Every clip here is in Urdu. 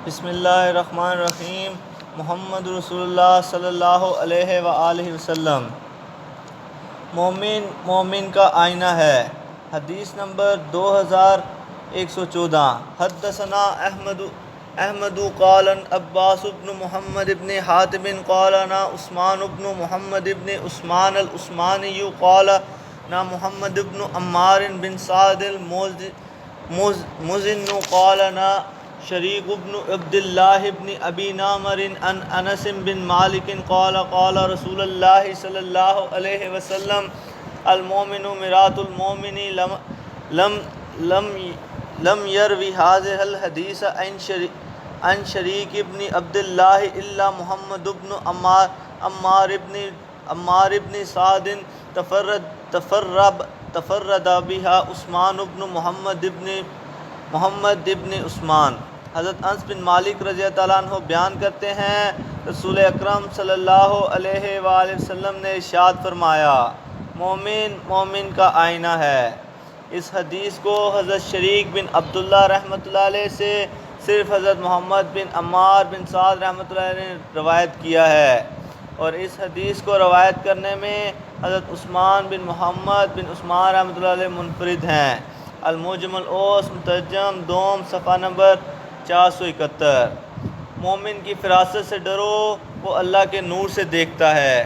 بسم اللہ الرحمن الرحیم۔ محمد رسول اللہ صلی اللہ علیہ وآلہ وسلم۔ مومن کا آئینہ ہے۔ حدیث نمبر 2114۔ حدثنا احمد قال عباس بن محمد بن حاتم قال عثمان بن محمد بن عثمان العثمانی قال محمد بن عمار بن سعد المزن قال شریک بن عبد اللہ بن ابی نامر عن انس بن مالک قال قال رسول اللہ صلی اللہ علیہ وسلم المؤمن مرآۃ المؤمن لم یروی هذا الحدیث عن شریک بن عبد اللہ الا محمد بن عمار بن سعد تفرد بها عثمان بن محمد بن عثمان۔ حضرت انس بن مالک رضی اللہ عنہ بیان کرتے ہیں رسول اکرم صلی اللہ علیہ وآلہ وسلم نے ارشاد فرمایا مومن کا آئینہ ہے۔ اس حدیث کو حضرت شریک بن عبداللہ رحمۃ اللہ علیہ سے صرف حضرت محمد بن عمار بن سعد رحمۃ اللہ علیہ نے روایت کیا ہے، اور اس حدیث کو روایت کرنے میں حضرت عثمان بن محمد بن عثمان رحمۃ اللہ علیہ منفرد ہیں۔ المعجم الاوسط مترجم دوم صفحہ نمبر 471۔ مومن کی فراست سے ڈرو، وہ اللہ کے نور سے دیکھتا ہے۔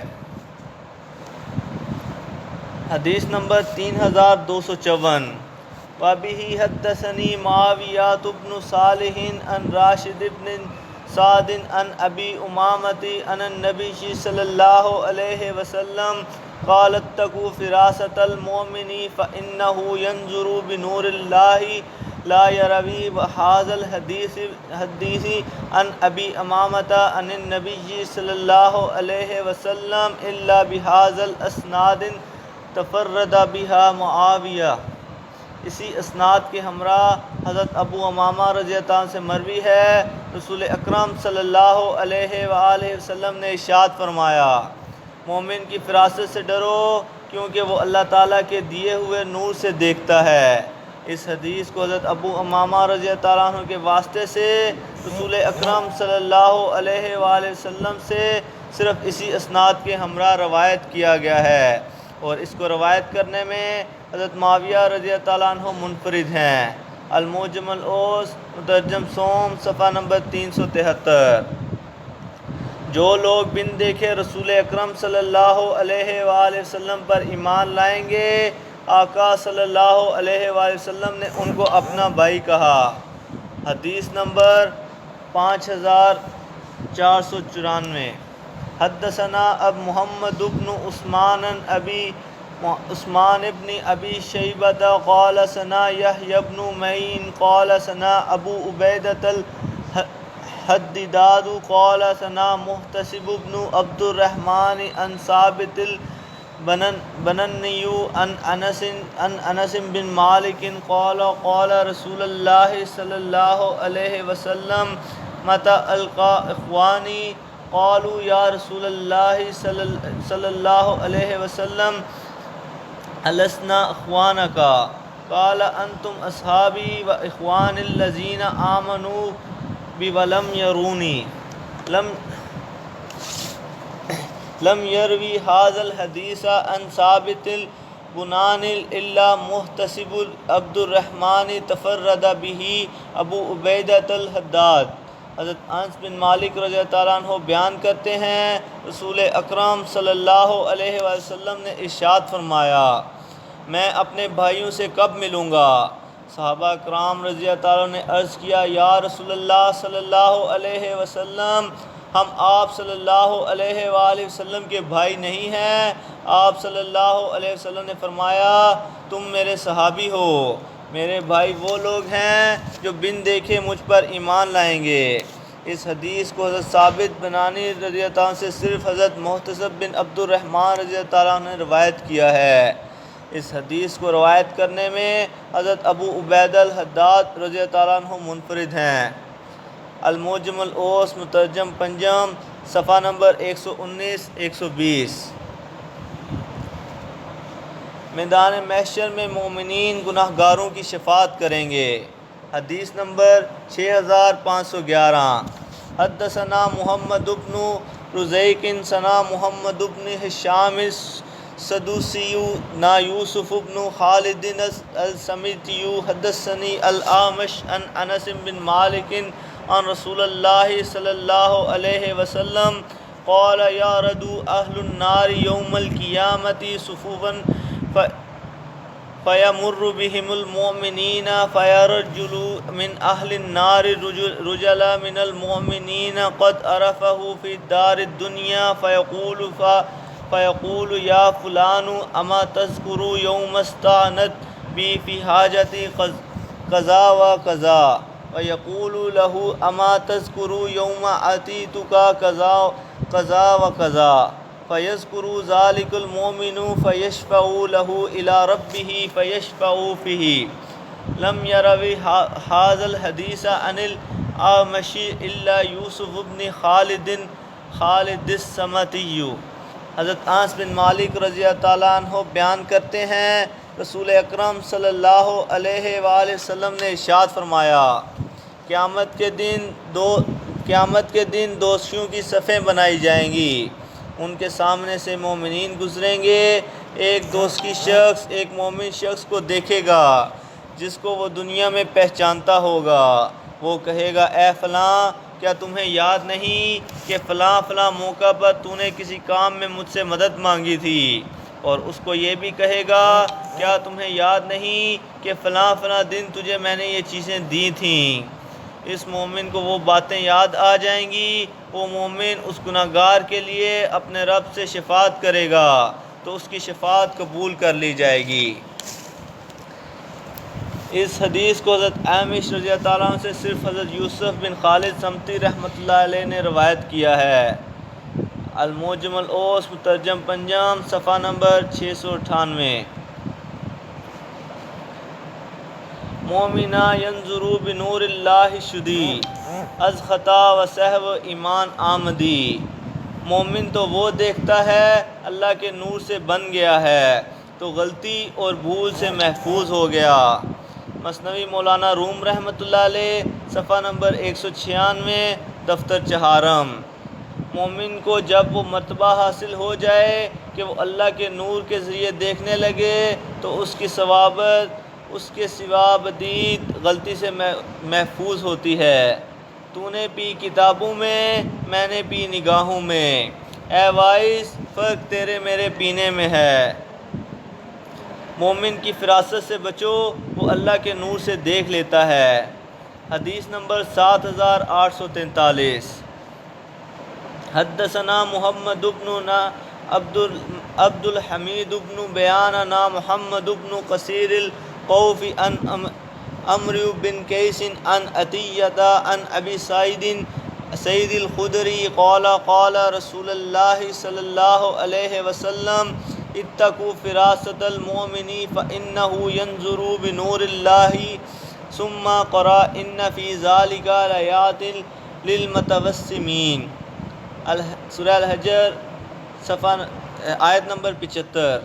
حدیث نمبر 3254۔ وَبِهِ حَدَّثَنِي مُعَاوِيَةُ بْنُ صَالِحٍ عن راشد بن سعد عن ابی امامۃ عن النبی صلی اللہ علیہ وسلم قال اتقوا فراست المؤمن فإنه ينظر بنور الله لا يروي هذا الحديث عن ابی امامۃ عن النبی صلی اللہ علیہ وسلم الا بهذا الاسناد تفرد بها معاویہ۔ اسی اسناد کے ہمراہ حضرت ابو امامہ رضی اللہ عنہ سے مروی ہے، رسول اکرم صلی اللہ علیہ وآلہ وسلم نے ارشاد فرمایا مومن کی فراست سے ڈرو، کیونکہ وہ اللہ تعالیٰ کے دیے ہوئے نور سے دیکھتا ہے۔ اس حدیث کو حضرت ابو امامہ رضی اللہ عنہ کے واسطے سے رسول اکرم صلی اللہ علیہ وآلہ وسلم سے صرف اسی اسناد کے ہمراہ روایت کیا گیا ہے، اور اس کو روایت کرنے میں حضرت معاویہ رضی اللہ عنہ منفرد ہیں۔ المعجم الاوسط مترجم سوم صفحہ نمبر 373۔ جو لوگ بن دیکھے رسول اکرم صلی اللہ علیہ وآلہ وسلم پر ایمان لائیں گے، آقا صلی اللہ علیہ وآلہ وسلم نے ان کو اپنا بھائی کہا۔ حدیث نمبر 5494۔ حدثنا اب محمد بن عثمان ابی عثمان ابن ابی شیبۃ قال ثنا یحییٰ بن معین قال ثنا ابو عبیدۃ الحداد قال ثنا محتسب بن عبد الرحمن عن ثابت البنانی عن انس بن مالک قال قال رسول اللہ صلی اللہ علیہ وسلم متى القى اخوانی قالوا یا رسول اللہ صلی اللہ علیہ وسلم ألسنا اخوانک قال انتم اصحابی و اخوان الذین آمنوا بی ولم یرونی لم یروی هذا الحدیث عن ثابت البنانی الا محتسب عبد الرحمن تفرد به ابو عبیدۃ الحداد۔ حضرت انس بن مالک رضی اللہ عنہ بیان کرتے ہیں رسول اکرم صلی اللہ علیہ وسلم نے ارشاد فرمایا میں اپنے بھائیوں سے کب ملوں گا؟ صحابہ کرام رضی اللہ عنہ نے عرض کیا یا رسول اللہ صلی اللہ علیہ وسلم، ہم آپ صلی اللہ علیہ وآلہ وسلم کے بھائی نہیں ہیں؟ آپ صلی اللہ علیہ وسلم نے فرمایا تم میرے صحابی ہو، میرے بھائی وہ لوگ ہیں جو بن دیکھے مجھ پر ایمان لائیں گے۔ اس حدیث کو حضرت ثابت بنانی رضی اللہ عنہ سے صرف حضرت محتسب بن عبد الرحمن رضی اللہ عنہ نے روایت کیا ہے۔ اس حدیث کو روایت کرنے میں حضرت ابو عبیدہ الحداد رضی اللہ عنہ منفرد ہیں۔ المعجم الاوسط مترجم پنجم صفحہ نمبر 119-120۔ میدان محشر میں مومنین گناہگاروں کی شفاعت کریں گے۔ حدیث نمبر 6511 حدثنا محمد بن رزیق ثنا محمد بن هشام السدوسی نا یوسف بن خالد السمیتی حدثنی الأعمش عن انس بن مالک عن رسول اللہ صلی اللہ علیہ وسلم قال یارد اہل النار یوم القیامت صفوفا فیمر بهم المؤمنین فیرجل من اہل النار رجل من المؤمنین قد عرفه فی الدار الدنیا فیقول یا فلان اما تذکر یوم استعنت بی فی حاجت قضا و قضا ویقول له اما تذکر یوم اتیتک قضا و قضا فیذکر ذلک المؤمن فیشفع له الى ربه فیشفع فیہ لم یروی ھذا الحدیث عن الاعمش الا یوسف بن خالد السمتی۔ حضرت انس بن مالک رضی اللہ تعالیٰ عنہ بیان کرتے ہیں رسول اکرم صلی اللہ علیہ وآلہ وسلم نے ارشاد فرمایا قیامت کے دن دوستیوں کی صفیں بنائی جائیں گی، ان کے سامنے سے مومنین گزریں گے، ایک دوست کی شخص ایک مومن شخص کو دیکھے گا جس کو وہ دنیا میں پہچانتا ہوگا، وہ کہے گا اے فلاں کیا تمہیں یاد نہیں کہ فلاں موقع پر تو نے کسی کام میں مجھ سے مدد مانگی تھی، اور اس کو یہ بھی کہے گا کیا تمہیں یاد نہیں کہ فلاں دن تجھے میں نے یہ چیزیں دی تھیں۔ اس مومن کو وہ باتیں یاد آ جائیں گی، وہ مومن اس گناہگار کے لیے اپنے رب سے شفاعت کرے گا تو اس کی شفاعت قبول کر لی جائے گی۔ اس حدیث کو حضرت اعمش رضی اللہ تعالیٰ عنہ سے صرف حضرت یوسف بن خالد سمتی رحمۃ اللہ علیہ نے روایت کیا ہے۔ المعجم الاوسط مترجم پنجم صفحہ نمبر 698۔ مومنا ینظرو بنور اللہ شدی از خطا و سہو ایمان آمدی۔ مومن تو وہ دیکھتا ہے اللہ کے نور سے بن گیا ہے تو غلطی اور بھول سے محفوظ ہو گیا۔ مثنوی مولانا روم رحمۃ اللہ علیہ صفحہ نمبر 196 دفتر چہارم۔ مومن کو جب وہ مرتبہ حاصل ہو جائے کہ وہ اللہ کے نور کے ذریعے دیکھنے لگے تو اس کی ثوابت اس کے سوا بدید غلطی سے محفوظ ہوتی ہے۔ تو نے پی کتابوں میں میں نے پی نگاہوں میں، اے وائس فرق تیرے میرے پینے میں ہے۔ مومن کی فراست سے بچو، وہ اللہ کے نور سے دیکھ لیتا ہے۔ حدیث نمبر 7843 حدثنا محمد بن عبد الحمید بن بیان نا محمد بن قصیر القوف عن عمرو بن قیس عن عطیہ عن ابی سعید الخدری قال رسول اللہ صلی اللہ علیہ وسلم اتقوا فراست المؤمن فإنه ينظر بنور اللہ ثم قرأ ان فی ذلک لآیات للمتوسمین۔ سورہ الحجر آیت نمبر 75۔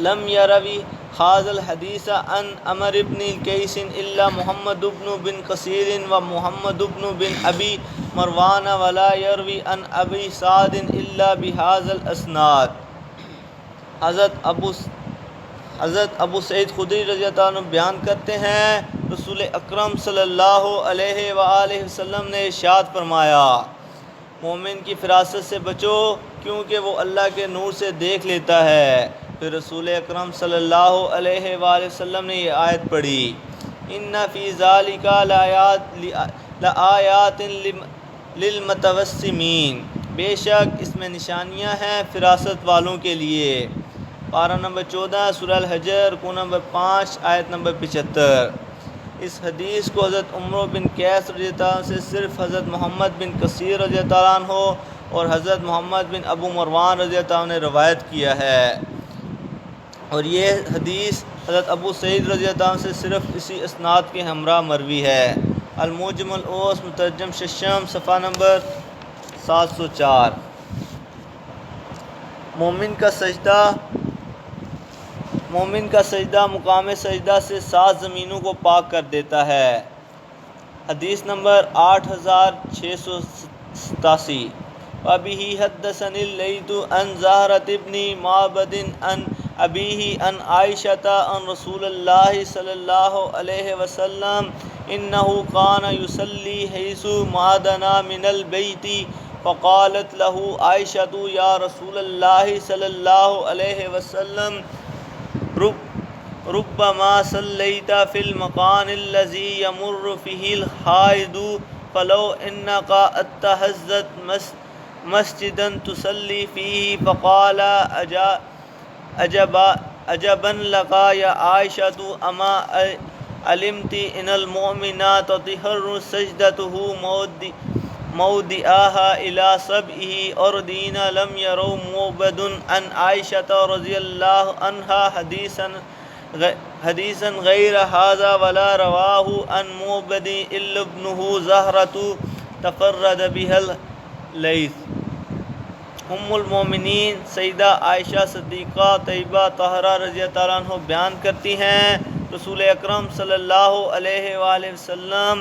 لم یروی ھذا الحدیث عن عمر بن قیس الا محمد بن قصیر و محمد بن ابی مروان ولا یروی عن ابی سعد الا بھذا الاسناد۔ حضرت ابو سعید خدری رضی اللہ عنہ بیان کرتے ہیں رسول اکرم صلی اللہ علیہ وآلہ وسلم نے ارشاد فرمایا مومن کی فراست سے بچو کیونکہ وہ اللہ کے نور سے دیکھ لیتا ہے۔ پھر رسول اکرم صلی اللہ علیہ وآلہ وسلم نے یہ آیت پڑھی ان فی ذالک لآیات للمتوسمین، بے شک اس میں نشانیاں ہیں فراست والوں کے لیے۔ پارہ نمبر 14 سورہ الحجر کو نمبر 5 آیت نمبر 75۔ اس حدیث کو حضرت عمرو بن قیس رضی اللہ عنہ سے صرف حضرت محمد بن قصیر رضی اللہ عنہ اور حضرت محمد بن ابو مروان رضی اللہ عنہ نے روایت کیا ہے، اور یہ حدیث حضرت ابو سعید رضی اللہ عنہ سے صرف اسی اسناد کے ہمراہ مروی ہے۔ المعجم الاوسط مترجم ششم صفحہ نمبر 704۔ مومن کا سجدہ مومن کا سجدہ مقام سجدہ سے 7 زمینوں کو پاک کر دیتا ہے۔ حدیث نمبر 8687 وَبِهِ حَدَّثَنِي اللَّيْثُ عَنْ زُهْرَةَ بْنِ مَعْبَدٍ عَنْ أَبِيهِ عَنْ عَائِشَةَ عَنْ رَسُولِ اللَّهِ صَلَّى اللَّهُ عَلَيْهِ وَسَلَّمَ إِنَّهُ كَانَ يُصَلِّي حَيْثُ مَا دَنَا مِنَ الْبَيْتِ فَقَالَتْ لَهُ عَائِشَةُ يَا رَسُولَ اللَّهِ صَلَّى اللَّهُ عَلَيْهِ وَسَلَّمَ رُبَّمَا صَلَّيْتَ فِي الْمَكَانِ الَّذِي يَمُرُّ فِيهِ الْحَائِضُ فَلَوْ إِنَّكَ اتَّخَذْتَ مسجدا تصلي فيه فقال عجبا لك يا عائشة أما علمت إن المؤمنات تطهر سجدته موضعها إلى سبعه أرضين لم يروا موبد عن عائشة رضي الله عنها حديثا غير هذا ولا رواه عن موبد إلا ابنه زهرة تفرد بها الليث۔ ام المومنین سیدہ عائشہ صدیقہ طیبہ طاہرہ رضی اللہ عنہ بیان کرتی ہیں رسول اکرم صلی اللہ علیہ وآلہ وسلم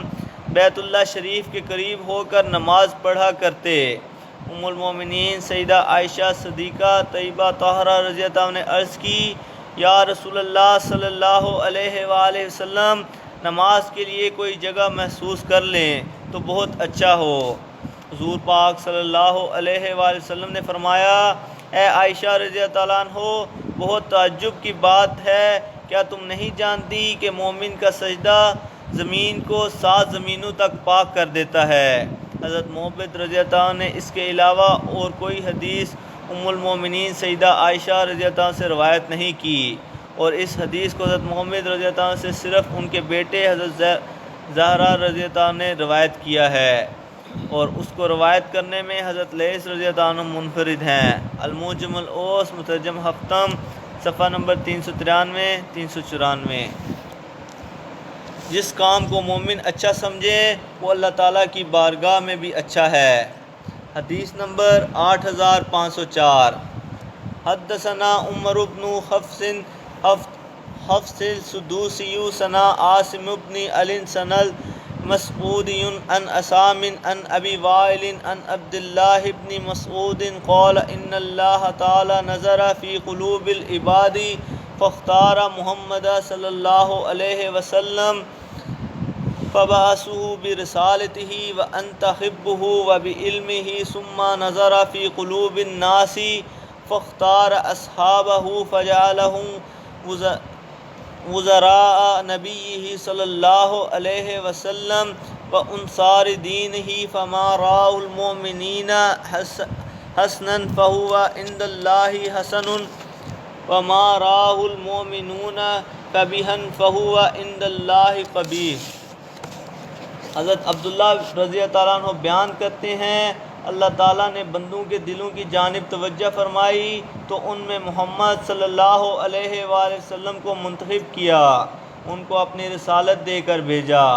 بیت اللہ شریف کے قریب ہو کر نماز پڑھا کرتے۔ ام المومنین سیدہ عائشہ صدیقہ طیبہ طاہرہ رضی اللہ عنہ نے عرض کی یا رسول اللہ صلی اللہ علیہ وآلہ وسلم نماز کے لیے کوئی جگہ محسوس کر لیں تو بہت اچھا ہو۔ حضور پاک صلی اللہ علیہ وآلہ وسلم نے فرمایا اے عائشہ رضی اللہ عنہ بہت تعجب کی بات ہے، کیا تم نہیں جانتی کہ مومن کا سجدہ زمین کو 7 زمینوں تک پاک کر دیتا ہے۔ حضرت محبت رضی اللہ عنہ نے اس کے علاوہ اور کوئی حدیث ام المومنین سیدہ عائشہ رضی اللہ عنہ سے روایت نہیں کی، اور اس حدیث کو حضرت محمد رضی اللہ عنہ سے صرف ان کے بیٹے حضرت زہرہ رضی اللہ عنہ نے روایت کیا ہے، اور اس کو روایت کرنے میں حضرت لیث رضی اللہ عنہ منفرد ہیں۔ الموجم الاوس مترجم ہفتم صفحہ نمبر 393 394۔ جس کام کو مومن اچھا سمجھے وہ اللہ تعالیٰ کی بارگاہ میں بھی اچھا ہے۔ حدیث نمبر 8504 حدثنا عمر بن حفص السدوسی ثنا عاصم بن علی ثنا مسعودی عن اسام عن ابی وائل عن عبد اللہ بن مسعود قال ان اللہ تعالی نظر فی قلوب العباد فاختار محمد صلی اللہ علیہ وسلم فبعثه برسالته وانت حبه وبعلمه ثم نظر في قلوب الناس فاختار اصحابه فجعلهم وزراء نبیہ صلی اللہ علیہ وسلم وانصار دینہ فما راہ المؤمنین حسنا فہو عند اللہ حسن وما راہ المؤمنون قبیحا فہو عند اللہ قبیح۔ حضرت عبداللہ رضی اللہ عنہ بیان کرتے ہیں اللہ تعالیٰ نے بندوں کے دلوں کی جانب توجہ فرمائی تو ان میں محمد صلی اللہ علیہ وآلہ وسلم کو منتخب کیا، ان کو اپنی رسالت دے کر بھیجا،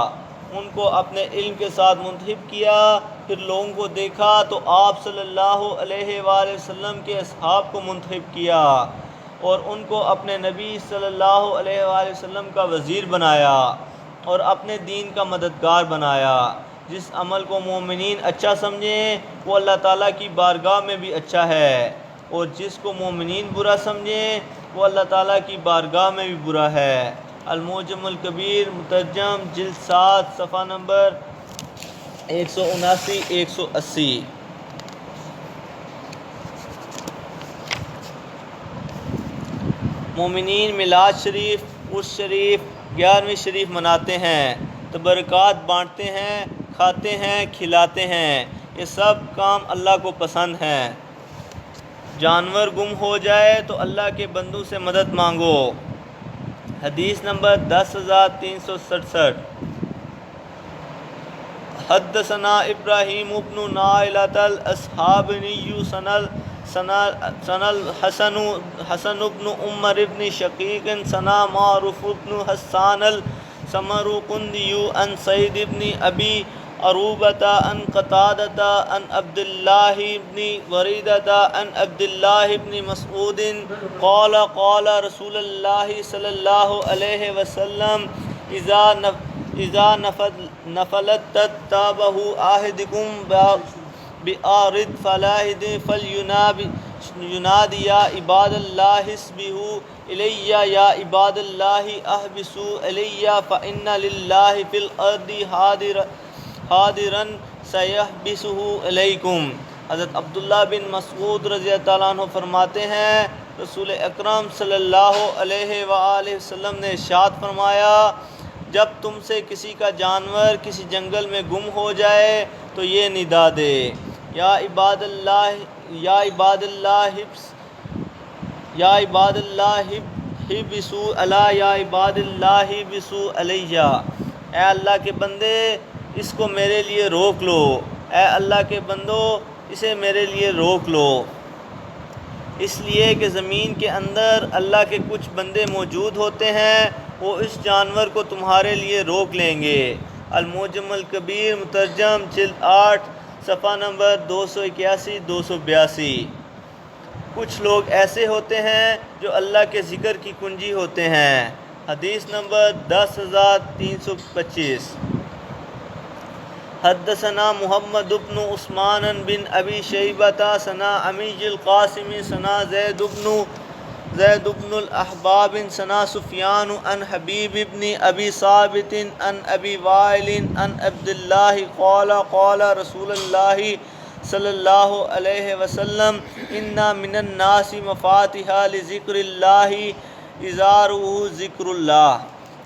ان کو اپنے علم کے ساتھ منتخب کیا، پھر لوگوں کو دیکھا تو آپ صلی اللہ علیہ وآلہ وسلم کے اصحاب کو منتخب کیا اور ان کو اپنے نبی صلی اللہ علیہ وآلہ وسلم کا وزیر بنایا اور اپنے دین کا مددگار بنایا۔ جس عمل کو مومنین اچھا سمجھیں وہ اللہ تعالیٰ کی بارگاہ میں بھی اچھا ہے، اور جس کو مومنین برا سمجھیں وہ اللہ تعالیٰ کی بارگاہ میں بھی برا ہے۔ الموجم الکبیر مترجم جلد 7 صفحہ نمبر 179 180۔ مومنین میلاد شریف، عرس شریف، 11ویں شریف مناتے ہیں، تبرکات بانٹتے ہیں، کھاتے ہیں، کھلاتے ہیں، یہ سب کام اللہ کو پسند ہیں۔ جانور گم ہو جائے تو اللہ کے بندوں سے مدد مانگو۔ حدیث نمبر 10367 حدثنا ابراہیم بن نائلۃ الاصحابنی سنل حسن بن عمر بن شقیق سنا معروف بن حسان السمرقندی عن سعید بن ابی عروبة عن قتادة عن عبد الله بن بريدة عن عبد الله بن مسعود قال قال رسول الله صلى الله عليه وسلم إذا نفلت تابه أحدكم بآرد فلاهد فلينادي يا عباد الله اسبحوا إلي يا عباد الله أحبسوا إلي فإن لله في الأرض حاضرا سيحبسه إليكم۔ حضرت عبداللہ بن مسعود رضی اللہ تعالیٰ عنہ فرماتے ہیں رسول اکرم صلی اللہ علیہ وآلہ وسلم نے ارشاد فرمایا، جب تم سے کسی کا جانور کسی جنگل میں گم ہو جائے تو یہ ندا دے، یا عباد اللہ یا عباد اللہ یا عباد اللہ حبسوا علی یا عباد اللہ حبسوا علیہ، اے اللہ کے بندے اس کو میرے لیے روک لو، اے اللہ کے بندو اسے میرے لیے روک لو، اس لیے کہ زمین کے اندر اللہ کے کچھ بندے موجود ہوتے ہیں، وہ اس جانور کو تمہارے لیے روک لیں گے۔ المعجم الکبیر مترجم جلد 8 صفحہ نمبر 281 282۔ کچھ لوگ ایسے ہوتے ہیں جو اللہ کے ذکر کی کنجی ہوتے ہیں۔ حدیث نمبر 10325۔ حدثنا محمد بن عثمان بن ابی شیبہ ثنا عمیج القاسم ثنا زید بن الاحباب ثنا سفیان عن حبیب بن ابی ثابت عن ابی وائل عن عبد اللہ قال قال رسول اللہ صلی اللہ علیہ وسلم ان من الناس مفاتیح لذکر اللہ ازارہ ذکر اللہ۔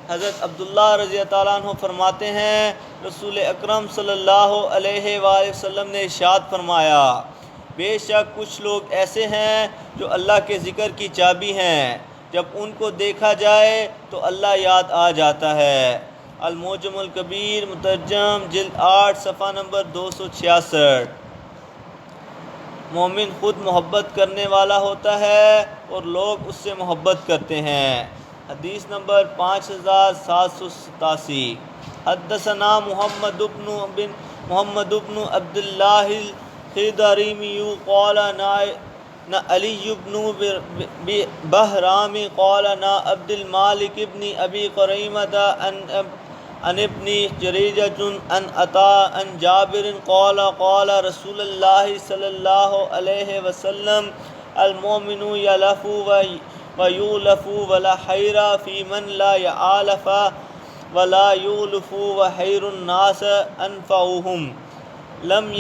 حضرت عبداللہ رضی اللہ تعالیٰ عنہ فرماتے ہیں رسول اکرم صلی اللہ علیہ وآلہ وسلم نے ارشاد فرمایا، بے شک کچھ لوگ ایسے ہیں جو اللہ کے ذکر کی چابی ہیں، جب ان کو دیکھا جائے تو اللہ یاد آ جاتا ہے۔ المعجم الکبیر مترجم جلد 8 صفحہ نمبر 266۔ مومن خود محبت کرنے والا ہوتا ہے اور لوگ اس سے محبت کرتے ہیں۔ حدیث نمبر 5787۔ حدثنا محمد بن عبد اللہ الخضرمی قال نا علی بن بہرام قال نا عبد المالک بن ابی قریمۃ عن ابن جریجۃ عن عطاء عن جابر قال قال رسول اللہ صلی اللہ علیہ وسلم المؤمن یلف ویولف ولا خیر فی من لا یعالف ولا یولف وخیر الناس انفعهم۔ لم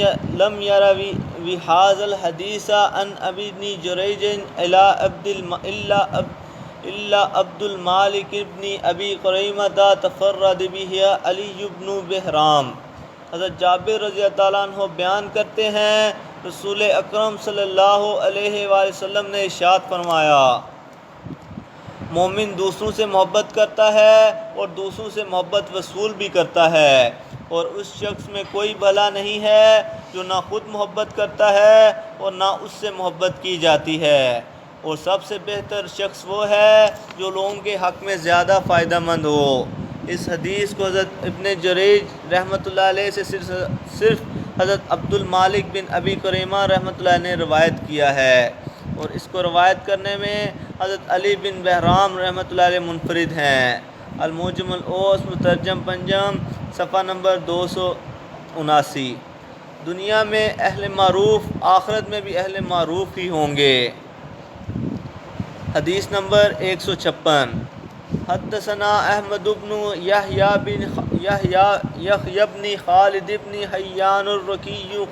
یروی بهذا الحدیث عن ابی بن جریج الا عبد المالک بن ابی قریمۃ تفرد به علی بن بہرام۔ حضرت جابر رضی اللہ تعالیٰ عنہ بیان کرتے ہیں رسول اکرم صلی اللہ علیہ وآلہ وسلم نے ارشاد فرمایا، مومن دوسروں سے محبت کرتا ہے اور دوسروں سے محبت وصول بھی کرتا ہے، اور اس شخص میں کوئی بھلا نہیں ہے جو نہ خود محبت کرتا ہے اور نہ اس سے محبت کی جاتی ہے، اور سب سے بہتر شخص وہ ہے جو لوگوں کے حق میں زیادہ فائدہ مند ہو۔ اس حدیث کو حضرت ابن جریج رحمۃ اللہ علیہ سے صرف حضرت عبد المالک بن ابی قریمہ رحمۃ اللہ علیہ نے روایت کیا ہے، اور اس کو روایت کرنے میں حضرت علی بن بہرام رحمۃ اللہ علیہ منفرد ہیں۔ المعجم الاوس مترجم پنجم صفحہ نمبر 279۔ دنیا میں اہل معروف، آخرت میں بھی اہل معروف ہی ہوں گے۔ حدیث نمبر 156۔ حدثنا احمد بن یحییٰ بن خالد بن حیان الرقی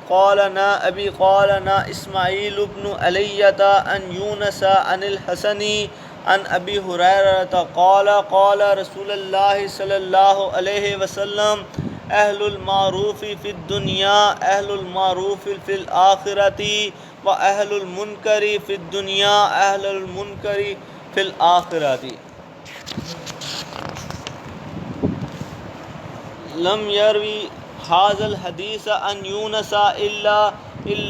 قال نا ابی قال نا اسماعیل بن علیۃ عن یونس عن الحسن عن ابی ہریرہ قال قال رسول اللہ صلی اللہ علیہ وسلم اہل المعروف فی الدنیا اہل المعروف فی الآخرۃ و اہل المنکر فی الدنیا اہل المنکر فی الآخرۃ۔ لم یروی هذا الحدیث عن یونس الا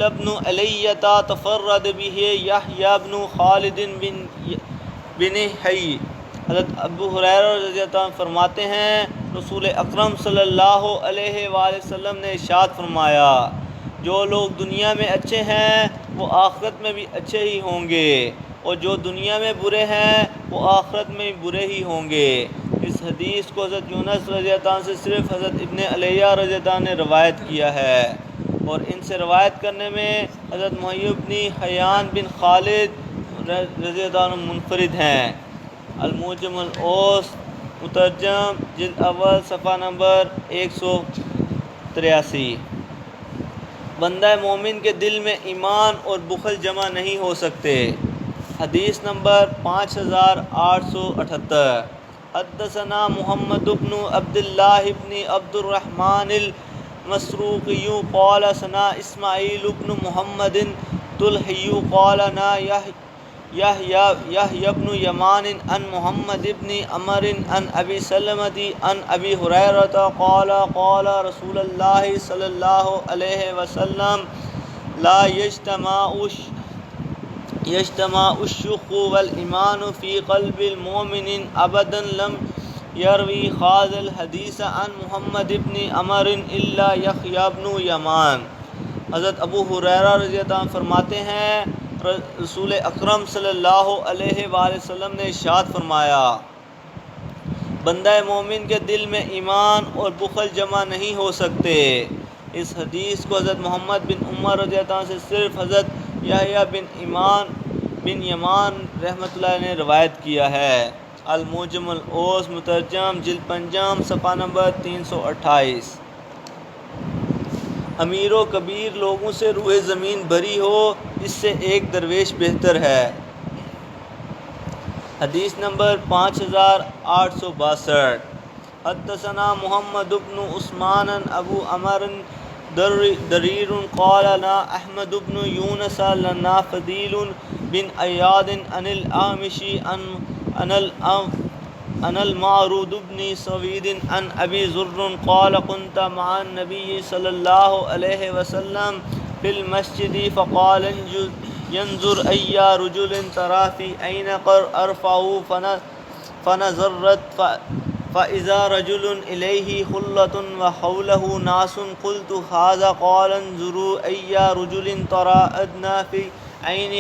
ابن علیۃ تفرد به یحییٰ بن خالد بن حی حضرت ابو ہریرہ رضی اللہ عنہ فرماتے ہیں رسول اکرم صلی اللہ علیہ وآلہ وسلم نے ارشاد فرمایا جو لوگ دنیا میں اچھے ہیں وہ آخرت میں بھی اچھے ہی ہوں گے، اور جو دنیا میں برے ہیں وہ آخرت میں بھی برے ہی ہوں گے۔ اس حدیث کو حضرت یونس رضی اللہ عنہ سے صرف حضرت ابن علیہ رضی اللہ عنہ نے روایت کیا ہے، اور ان سے روایت کرنے میں حضرت محیب بن حیان بن خالد رضی اللہ عنہ منفرد ہیں۔ الموجم الاوس مترجم جلد اول صفحہ نمبر 183۔ بندہ مومن کے دل میں ایمان اور بخل جمع نہیں ہو سکتے۔ حدیث نمبر 5878۔ حدثنا محمد بن عبد اللہ بن عبد الرحمن المسروقی قال ثنا اسماعیل بن محمد طلحی قال نا یحیی بن یمان عن محمد بن عمر عن ابی سلمۃ عن ابی ہریرہ قال قال رسول اللہ صلی اللہ علیہ وسلم لا یجتمع الشق والایمان فی قلب المؤمن ابدا لم یروی ھذا الحدیث عن محمد بن عمر الا یحیی بن یمان۔ حضرت ابو ہریرہ رضی اللہ عنہ فرماتے ہیں رسول اکرم صلی اللہ علیہ وآلہ وسلم نے ارشاد فرمایا بندہ مومن کے دل میں ایمان اور بخل جمع نہیں ہو سکتے۔ اس حدیث کو حضرت محمد بن عمر رضی اللہ عنہ سے صرف حضرت یحییٰ بن یمان رحمۃ اللہ نے روایت کیا ہے۔ الموجم الاوس مترجم جلد پنجم صفحہ نمبر 328۔ امیر و کبیر لوگوں سے روح زمین بھری ہو اس سے ایک درویش بہتر ہے۔ حدیث نمبر 5862۔ حدثنا محمد بن عثمان ابو عمر دریر قال لنا احمد بن یونس لنا فضیل بن عیاض عن الاعمش عن المعروض بن سوید عن ابی ذر قال كنت مع النبی صلی اللہ علیہ وسلم فی المسجد فقال ينظر ای رجل ترى في عین ارفع فنظرت فاذا رجل الیہ خلۃ وحولہ ناس قلت هذا قال انظروا ای رجل ترى ادنى في عین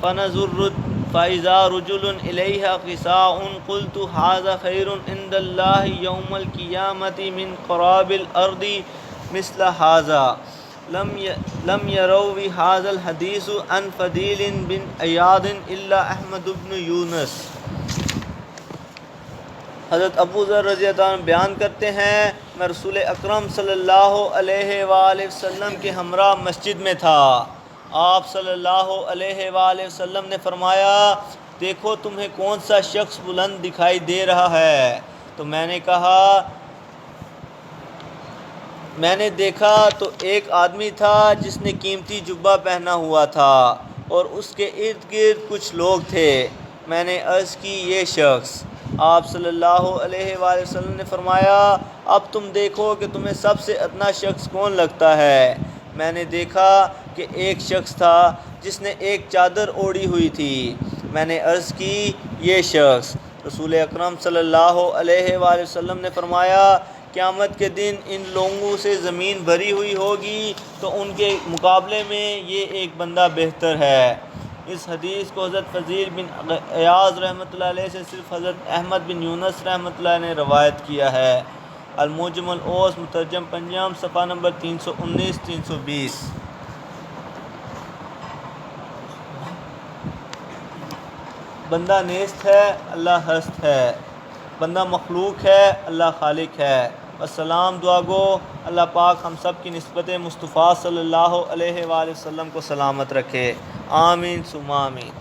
فنظرت فاذا رجل الیہ قصاء قلت هذا خیر عند اللہ یوم القیامة من قراب الارض مثل هذا لم يروي هذا الحديث عن فضيل بن عياض الا احمد بن یونس۔ حضرت ابو ذر رضی اللہ عنہ بیان کرتے ہیں میں رسول اکرم صلی اللہ علیہ وآلہ وسلم کے ہمراہ مسجد میں تھا۔ آپ صلی اللہ علیہ وآلہ وسلم نے فرمایا دیکھو تمہیں کون سا شخص بلند دکھائی دے رہا ہے؟ تو میں نے کہا میں نے دیکھا تو ایک آدمی تھا جس نے قیمتی جبہ پہنا ہوا تھا اور اس کے ارد گرد کچھ لوگ تھے۔ میں نے عرض کی یہ شخص۔ آپ صلی اللہ علیہ وآلہ وسلم نے فرمایا اب تم دیکھو کہ تمہیں سب سے ادنا شخص کون لگتا ہے؟ میں نے دیکھا کہ ایک شخص تھا جس نے ایک چادر اوڑھی ہوئی تھی۔ میں نے عرض کی یہ شخص۔ رسول اکرم صلی اللہ علیہ وآلہ وسلم نے فرمایا قیامت کے دن ان لوگوں سے زمین بھری ہوئی ہوگی تو ان کے مقابلے میں یہ ایک بندہ بہتر ہے۔ اس حدیث کو حضرت فضیل بن عیاض رحمۃ اللہ علیہ سے صرف حضرت احمد بن یونس رحمۃ اللہ نے روایت کیا ہے۔ الموجم الاوس مترجم پنجم صفحہ نمبر 319-320۔ بندہ نیست ہے اللہ ہست ہے، بندہ مخلوق ہے اللہ خالق ہے۔ السلام دعا گو اللہ پاک ہم سب کی نسبت مصطفیٰ صلی اللہ علیہ وآلہ وسلم کو سلامت رکھے، آمین ثم آمین۔